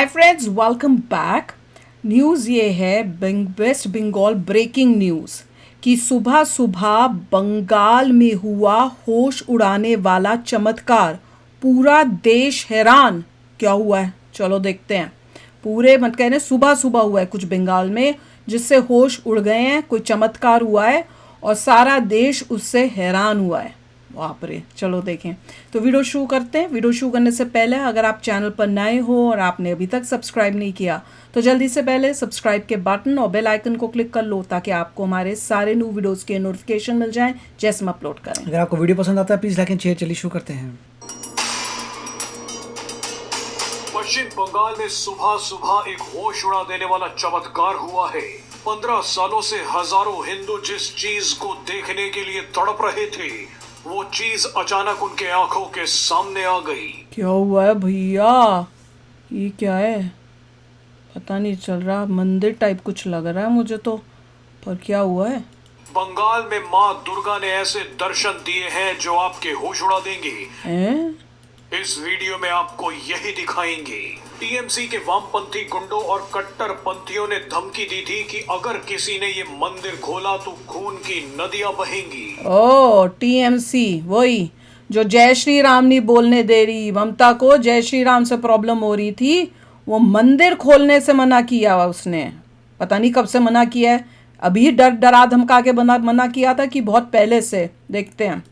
Hi friends, welcome back. News ये है waste Bengal breaking news कि सुबह सुबह बंगाल में हुआ होश उड़ाने वाला चमत्कार। पूरा देश हैरान। क्या हुआ है, चलो देखते हैं। पूरे मत कहने सुबह सुबह हुआ है कुछ बंगाल में जिससे होश उड़ गए हैं, कोई चमत्कार हुआ है और सारा देश उससे हैरान हुआ है। बाप रे, चलो देखें। तो वीडियो शुरू करते हैं। वीडियो शुरू करने से पहले अगर आप चैनल पर नए हो और आपने अभी तक सब्सक्राइब नहीं किया तो जल्दी से पहले सब्सक्राइब के बटन और बेल आइकन को क्लिक कर लो ताकि आपको हमारे सारे न्यू वीडियोस के नोटिफिकेशन मिल जाएं जैसे हम अपलोड करें। अगर आपको वीडियो पसंद आता है प्लीज लाइक एंड शेयर। चलिए शुरू करते हैं। पश्चिम बंगाल में सुबह सुबह एक होश उड़ा देने वाला चमत्कार हुआ है। 15 सालों से हजारों हिंदू जिस चीज को देखने के लिए तड़प रहे थे वो चीज अचानक उनके आंखों के सामने आ गई। क्या हुआ है भैया? ये क्या है? पता नहीं चल रहा। मंदिर टाइप कुछ लग रहा है मुझे तो, पर क्या हुआ है? बंगाल में माँ दुर्गा ने ऐसे दर्शन दिए हैं जो आपके होश उड़ा देंगे। हैं? इस वीडियो में आपको यही दिखाएंगे। टीएमसी के वामपंथी गुंडों और कट्टरपंथियों ने धमकी दी थी कि अगर किसी ने ये मंदिर खोला तो खून की नदियां बहेंगी। ओ, टीएमसी वही जो जय श्री राम नहीं बोलने दे रही। ममता को जय श्री राम से प्रॉब्लम हो रही थी, वो मंदिर खोलने से मना किया उसने। पता नहीं कब से मना किया है, अभी डरा धमका के मना किया था कि बहुत पहले से। देखते हैं।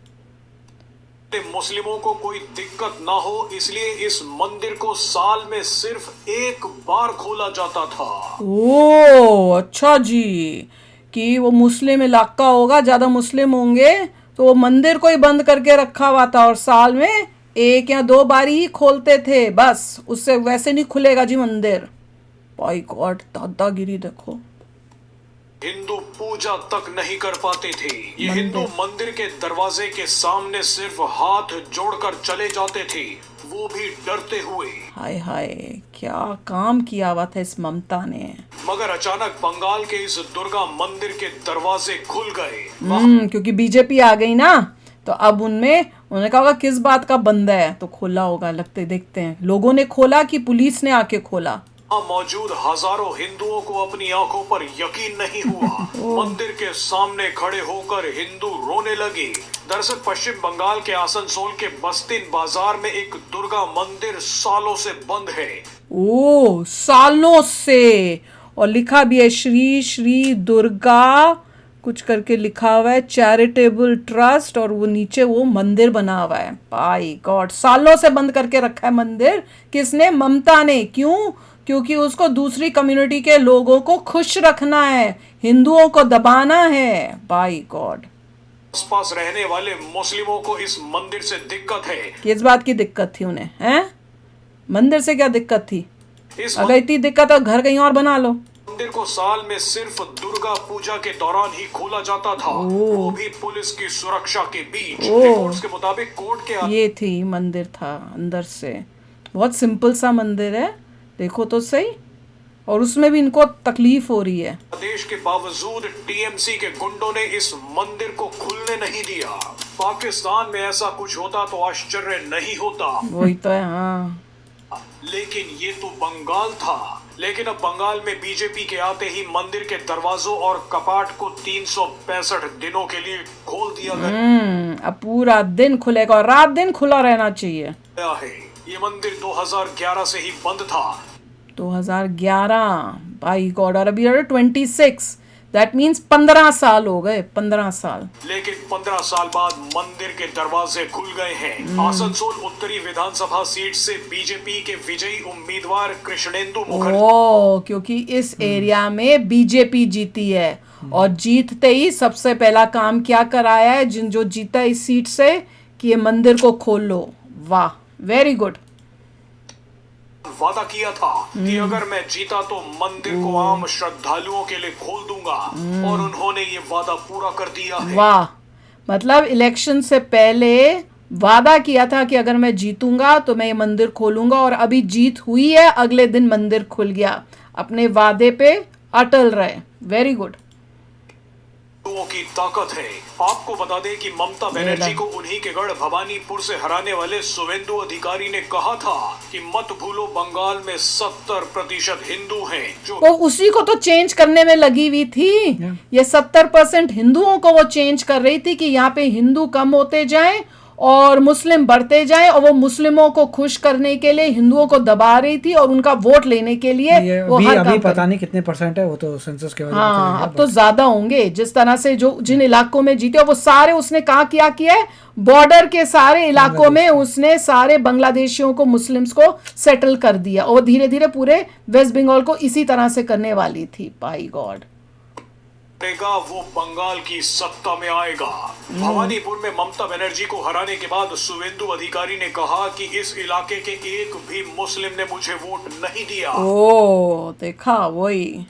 मुस्लिमों को कोई दिक्कत ना हो इसलिए इस मंदिर को साल में सिर्फ एक बार खोला जाता था। ओ अच्छा जी, कि वो मुस्लिम इलाका होगा, ज्यादा मुस्लिम होंगे तो वो मंदिर को ही बंद करके रखा हुआ था और साल में एक या दो बार ही खोलते थे बस, उससे वैसे नहीं खुलेगा जी मंदिर। बाय गॉड, दादागिरी देखो। हिंदू पूजा तक नहीं कर पाते थे। ये हिंदू मंदिर के दरवाजे के सामने सिर्फ हाथ जोड़कर चले जाते थे, वो भी डरते हुए। हाय हाय, क्या काम किया हुआ था इस ममता ने। मगर अचानक बंगाल के इस दुर्गा मंदिर के दरवाजे खुल गए। क्योंकि बीजेपी आ गई ना, तो अब उन्होंने कहा होगा किस बात का बंद है, तो खोला होगा। लगते देखते हैं लोगों ने खोला कि पुलिस ने आके खोला। मौजूद हजारों हिंदुओं को अपनी आंखों पर यकीन नहीं हुआ। मंदिर के सामने खड़े होकर हिंदू रोने लगे। दरअसल पश्चिम बंगाल के आसनसोल के बस्तिन बाजार में एक दुर्गा मंदिर सालों से बंद है। ओ, सालों से। और लिखा भी है श्री श्री दुर्गा कुछ करके लिखा हुआ है, चैरिटेबल ट्रस्ट, और वो नीचे वो मंदिर बना हुआ है। बाय गॉड, सालों से बंद करके रखा है मंदिर। किसने? ममता ने। क्यों? क्योंकि उसको दूसरी कम्युनिटी के लोगों को खुश रखना है, हिंदुओं को दबाना है। By God. आसपास रहने वाले मुस्लिमों को इस मंदिर से दिक्कत है। किस बात की दिक्कत थी उन्हें? हैं? मंदिर से क्या दिक्कत थी? अगर इतनी दिक्कत है घर कहीं और बना लो। मंदिर को साल में सिर्फ दुर्गा पूजा के दौरान ही खोला जाता था, वो भी पुलिस की सुरक्षा के बीच। रिपोर्ट्स के मुताबिक कोर्ट के ये थी मंदिर था अंदर से। बहुत सिंपल सा मंदिर है, देखो तो सही। और उसमें भी इनको तकलीफ हो रही है। आदेश के बावजूद टीएमसी के गुंडों ने इस मंदिर को खुलने नहीं दिया। पाकिस्तान में ऐसा कुछ होता तो आश्चर्य नहीं होता। वही तो है। हाँ, लेकिन ये तो बंगाल था। लेकिन अब बंगाल में बीजेपी के आते ही मंदिर के दरवाजों और कपाट को 365 दिनों के लिए खोल दिया गया। अब पूरा दिन खुलेगा और रात दिन खुला रहना चाहिए। है ये मंदिर 2011 से ही बंद था। 2011, बाई गॉड। और अभी 26, दैट मीन्स 15 साल हो गए। 15 साल। लेकिन 15 साल बाद मंदिर के दरवाजे खुल गए हैं। आसनसोल उत्तरी विधानसभा सीट से बीजेपी के विजयी उम्मीदवार कृष्णेंदु मुखर्जी। ओ, क्योंकि इस एरिया में बीजेपी जीती है और जीतते ही सबसे पहला काम क्या कराया है जो जीता इस सीट से, कि ये मंदिर को खोल लो। वाह, वेरी गुड। वादा किया था कि अगर मैं जीता तो मंदिर को आम श्रद्धालुओं के लिए खोल दूंगा, और उन्होंने ये वादा पूरा कर दिया है। वाह, मतलब इलेक्शन से पहले वादा किया था कि अगर मैं जीतूंगा तो मैं ये मंदिर खोलूंगा, और अभी जीत हुई है, अगले दिन मंदिर खुल गया। अपने वादे पे अटल रहे। Very good. हिंदुओं की ताकत है। आपको बता दें कि ममता बनर्जी को उन्हीं के गढ़ भवानीपुर से हराने वाले शुवेंदु अधिकारी ने कहा था कि मत भूलो बंगाल में 70% हिंदू हैं जो वो उसी को तो चेंज करने में लगी हुई थी। ये 70% हिंदुओं को वो चेंज कर रही थी कि यहाँ पे हिंदू कम होते जाएं और मुस्लिम बढ़ते जाएं, और वो मुस्लिमों को खुश करने के लिए हिंदुओं को दबा रही थी और उनका वोट लेने के लिए वो हर अभी काम पता नहीं कितने % है, वो तो सेंसस के बाद हाँ, अब तो ज्यादा होंगे। जिस तरह से जो जिन इलाकों में जीते वो सारे उसने कहा किया है बॉर्डर के सारे इलाकों में उसने सारे बांग्लादेशियों को, मुस्लिम्स को सेटल कर दिया, और धीरे धीरे पूरे वेस्ट बंगाल को इसी तरह से करने वाली थी। बाय गॉड, वो बंगाल की सत्ता में आएगा। भवानीपुर में ममता बनर्जी को हराने के बाद शुवेंदु अधिकारी ने कहा कि इस इलाके के एक भी मुस्लिम ने मुझे वोट नहीं दिया। ओ देखा, वही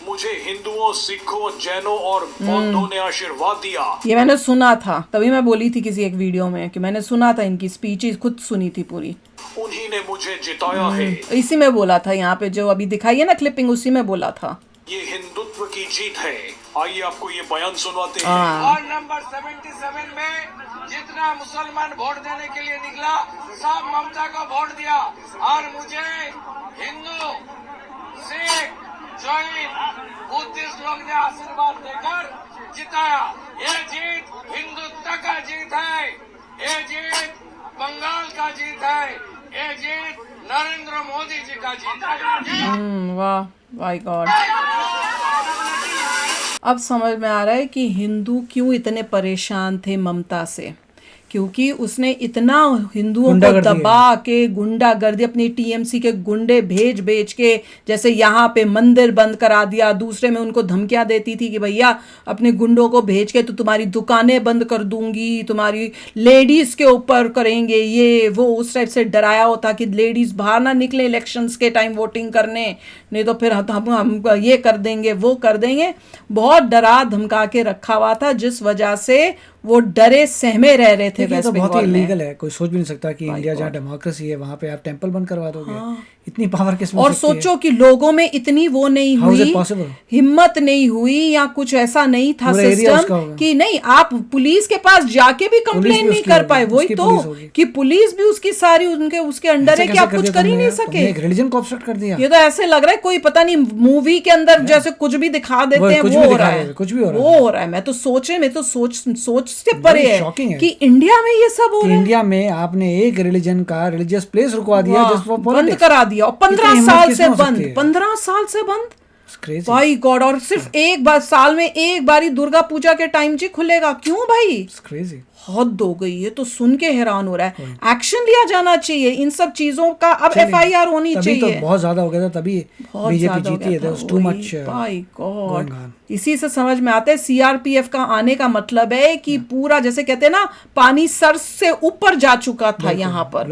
मुझे हिंदुओं, सिखों, जैनों और बौद्धों ने आशीर्वाद दिया। ये मैंने सुना था, तभी मैं बोली थी किसी एक वीडियो में कि मैंने सुना था, इनकी स्पीच खुद सुनी थी पूरी। उन्हीं ने मुझे जिताया है। इसी में बोला था, यहाँ पे जो अभी दिखाई है ना क्लिपिंग, उसी में बोला था। ये हिंदुत्व की जीत है। आइए आपको ये बयान सुनवाते हैं। और नंबर 77 में जितना मुसलमान वोट देने के लिए निकला सब ममता को वोट दिया, और मुझे हिंदू, सिख, जैन, बुद्धिस्ट लोग ने आशीर्वाद देकर जिताया। ये जीत हिंदुत्व का जीत है, ये जीत बंगाल का जीत है, ये जीत नरेंद्र मोदी जी का जीत है। वाह, बाय गॉड। अब समझ में आ रहा है कि हिंदू क्यों इतने परेशान थे ममता से, क्योंकि उसने इतना हिंदुओं को दबा के गुंडागर्दी, अपनी टीएमसी के गुंडे भेज भेज के, जैसे यहाँ पे मंदिर बंद करा दिया, दूसरे में उनको धमकियां देती थी कि भैया अपने गुंडों को भेज के तो तुम्हारी दुकानें बंद कर दूंगी, तुम्हारी लेडीज के ऊपर करेंगे ये वो, उस टाइप से डराया होता कि लेडीज बाहर ना निकले इलेक्शंस के टाइम वोटिंग करने, नहीं तो फिर हम ये कर देंगे वो कर देंगे। बहुत डरा धमका के रखा हुआ था, जिस वजह से वो डरे सहमे रह रहे थे। तो बहुत ही इलीगल है, कोई सोच भी नहीं सकता कि इंडिया जहाँ डेमोक्रेसी है वहाँ पे आप टेंपल बंद करवा दोगे। इतनी पावर किसमें और सोचो कि लोगों में इतनी वो नहीं हुई, हिम्मत नहीं हुई, या कुछ ऐसा नहीं था सिस्टम कि नहीं आप पुलिस के पास जाके भी कंप्लेन नहीं कर पाए। वही तो कि पुलिस भी उसकी सारी उसके अंडर है कि आप कुछ कर ही नहीं सके। रिलीजन को ऑब्स्ट्रक्ट कर दिया। ये तो ऐसे लग रहा है कोई पता नहीं मूवी के अंदर जैसे कुछ भी दिखा देते हैं, वो हो रहा है, कुछ भी हो रहा है। मैं तो सोच से परे है कि इंडिया में ये सब हो रहा है। इंडिया में आपने एक रिलीजन का रिलीजियस प्लेस रुकवा दिया, बंद करा दिया, और 15 साल से बंद, 15 साल से बंद। भाई गॉड, और सिर्फ एक बार साल में एक बारी दुर्गा पूजा के टाइम जी खुलेगा, क्यों भाई? क्रेजी, हद हो गई। ये तो सुन के हैरान हो रहा है। एक्शन लिया जाना चाहिए इन सब चीजों का। अब FIR होनी चाहिए। तो बहुत ज्यादा हो गया था, तभी बीजेपी जीती है। Too much by God. इसी से समझ में आता है CRPF का आने का मतलब है कि पूरा जैसे कहते हैं ना, पानी सर से ऊपर जा चुका था यहाँ पर।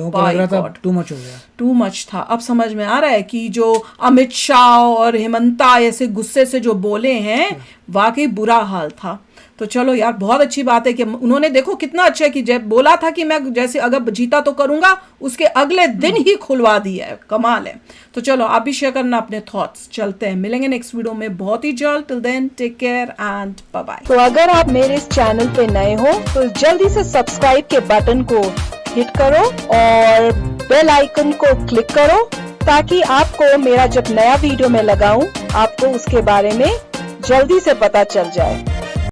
टू मच हो गया, टू मच था। अब समझ में आ रहा है कि जो अमित शाह और हेमंता ऐसे गुस्से से जो बोले हैं, वाकई बुरा हाल था। तो चलो यार, बहुत अच्छी बात है कि उन्होंने, देखो कितना अच्छा है कि जब बोला था कि मैं जैसे अगर जीता तो करूंगा, उसके अगले दिन ही खुलवा दिया है। कमाल है। तो चलो आप भी शेयर करना अपने थॉट्स। चलते हैं, मिलेंगे नेक्स्ट वीडियो में बहुत ही जल्द। Till then take care and bye bye. तो अगर आप मेरे इस चैनल पे नए हो तो जल्दी से सब्सक्राइब के बटन को हिट करो और बेल आइकन को क्लिक करो, ताकि आपको मेरा जब नया वीडियो मैं लगाऊं आपको उसके बारे में जल्दी से पता चल जाए।